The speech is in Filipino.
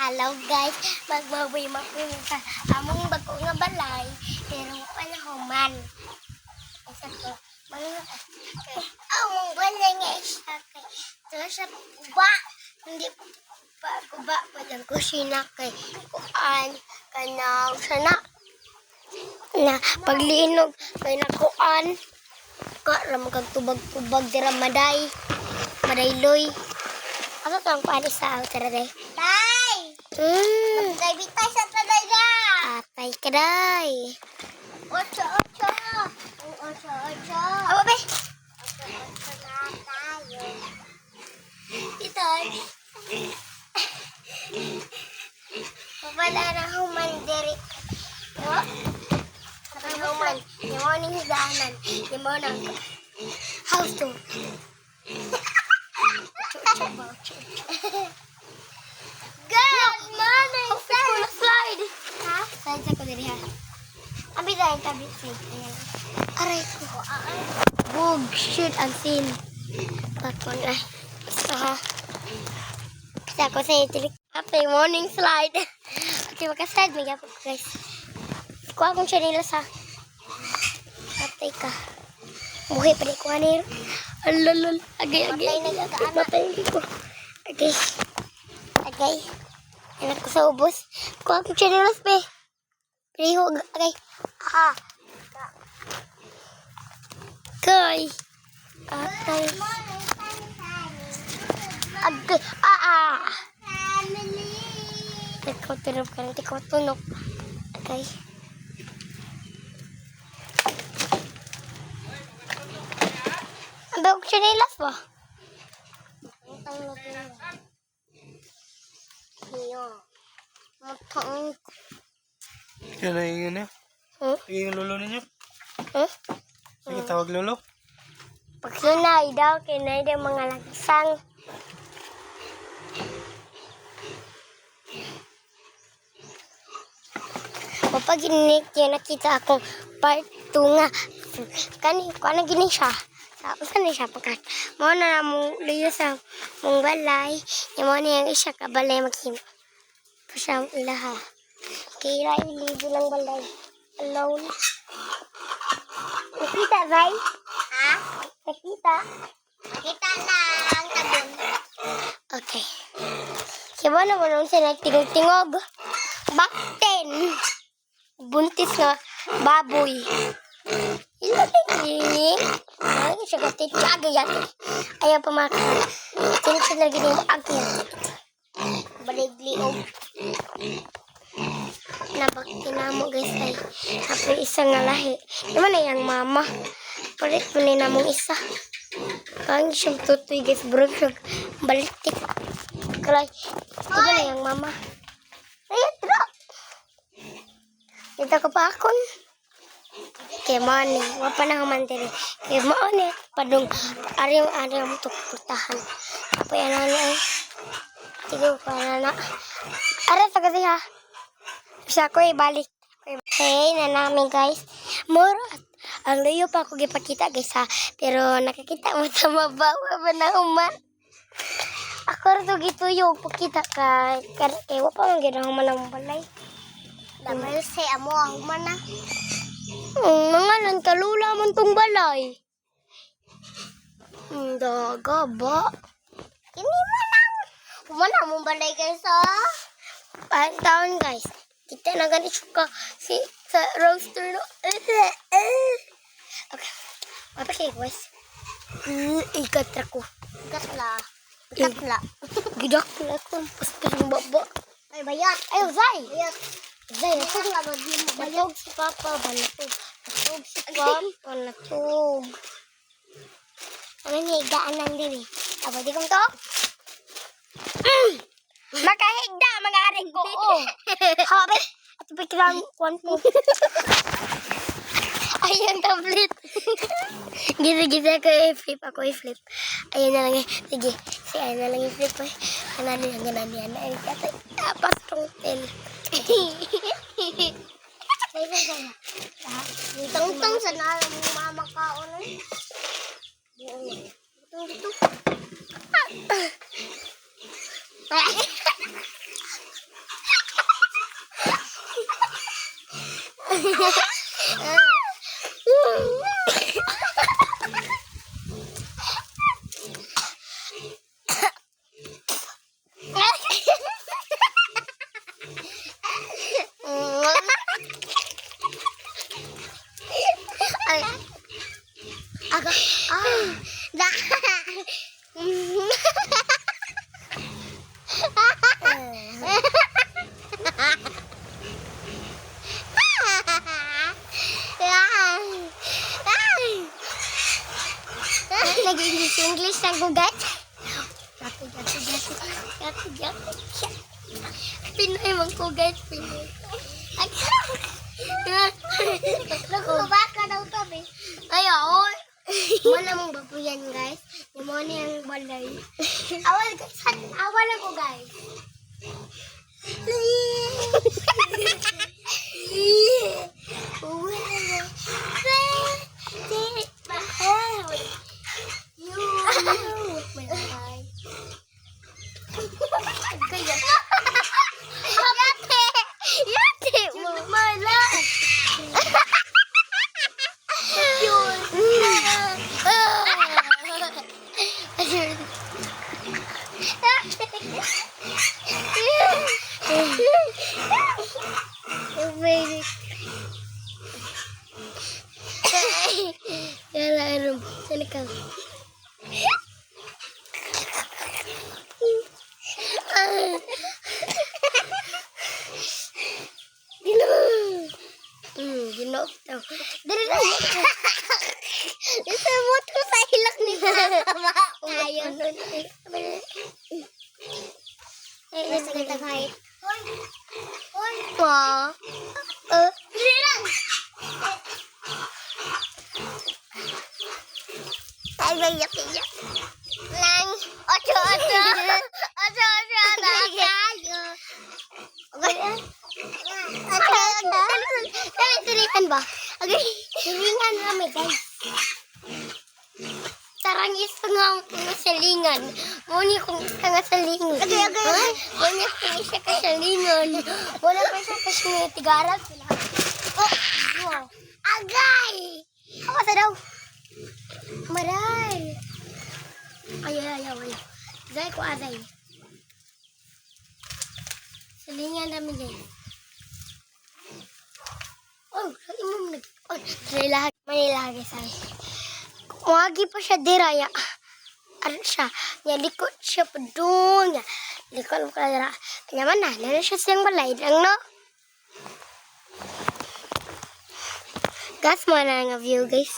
Hello guys, magbaboy makuha sa among bago nga balay, pero wala human. Isa ko, mga among balay nga isa kay ito sa kuba, hindi pa kuba pa lang kusina kay kuan kanang sana na paglinog kay nakuan ka ram kag tubag-tubag dira madayloy. Ano tang paano sa outer day? Nagbitay sa taday na. Atay ka day. Ocho. Aba be? Ocho na tayo. Ito. Wala na human diri. What? Human. Yung mo ning higahanan. Yung mo nang house tour. Good morning, sir! Slide! Ha? Slide sa ko diri ha. Abi dahil tabi sin. Aray ko. Bog, shoot, ang sin. Patron ay. Basta ha. Bisa ko sa itilik. Happy morning slide. Pati makaslide, may gapag guys. Kuha akong chanilas ha. Patay ka. Buhay pa rin kuha nero. Alalal. Agay. Patay ko. Agay. Anak ko sa ubos. Kuha akong chanilas be. Piliho. Agay. Kay. Atay. Agay. Tikaw tunog ka rin. Tikaw tunog. Agay. Ang bagong chanilas ba? Ang lagi Iyo. Matang. Yan na yun na. Yung lolo ninyo. Sige, tawag lolo. Pag sunay daw, kinay daw mga lagsang. Kapag ginik yun, nakita akong part 2 nga. Kani gini siya. Saan siya pagkat? Mo na mong liyo sa mong balay. Yung mo na yung isa ka balay maghimo. Pasang ilaha. Kira ilibo lang balay. Alone. Nakita, Zay? Ha? Nakita? Nakita lang. Tabon. Okay. Siya na mo nung sinagtingog-tingog. Bakten. Buntis nga baboy. Ilagay. Ay, siya kasi agay yate. Ayaw pa mga tinitid lagi din agay yate. Baligli-og. Tinamo guys ay happy isa nga lahi. Naman na yung mama. Palit mo na namong isa. Kaya siyang tutoy guys. Bro, siyang balitik. Kalay. Ito na yung mama. Ayun, drop. Dito ko pa akon. Kaya mani, wapa na humantiri. Kaya mani, padung ariw mo tukputahan. Apa yan na ay. Tigo pa na. Ara sa kasi ha. Bisa ko ibalik. Hey, na namin guys. Murat. Ang layo pa ako gipakita guys ha. Pero nakakita mo sa mabawa ba na human. Ako rito gituyog pakita ka. Kaya wapa mang ginahuman ng balay. Damay say amo ang human na. Mga nantalula man tong balay. Daga ba? Kini manang. Kumana mong balay guys ha? Taon guys. Kita na ganit ka sa roaster no. Okay. Mapakay guys. Ikatra ko. Ikatla. Gidakla ko. Pasta yung baba. Ay bayat. Ayaw Zay. Bayat. Zay, natog si Papa, banatog. Natog si Papa, natog. Ano niya, higaan lang din eh. Abadi kong to? Makahigda, mag-aaring ko. Habi, at pikilang one po. Ayun, tablet. Gisa-gisa ko i-flip. Ako i-flip. Ayun na lang eh. Sige, ayun na lang i-flip eh. Ganan yan. Ayun, katay. Tapas kong tel. Tungtong sa nalang mo mama ka o dito. Aga, da. Nag-English na ko, guys. Pinoy man ko, guys. Pinoy. Baka daw kami. Ayaw. Wala mong babuyan, guys. Yung yung balay. Awal, guys. Awal ako, guys. Ginok daw. Dali na. Isamot ko sa hilak ni Mama. Ayaw nun. Nasa gandang height. Hoy. Ma. Dali lang. Ay, iyak-iyak. Lang. Ocho. Tulingan ba? Okay. Tulingan kami, guys. Tarang isa nga salingan. Muni kung isa nga salingan. Okay. Muni kung isa ka salingan. Wala pa isa kasi may tigaran sila. Oh! Agay! Ako sa daw. Maray! Ayaw. Zay ko azay. Salingan namin, guys. Oh, imam nag. Oh, manilagi sa. Kumagi pa siya diraya. Ano siya? Likod siya pa doon. Likod mo ka dira. Naman na siya siyang balay lang, no? Gas mo na nga view, guys.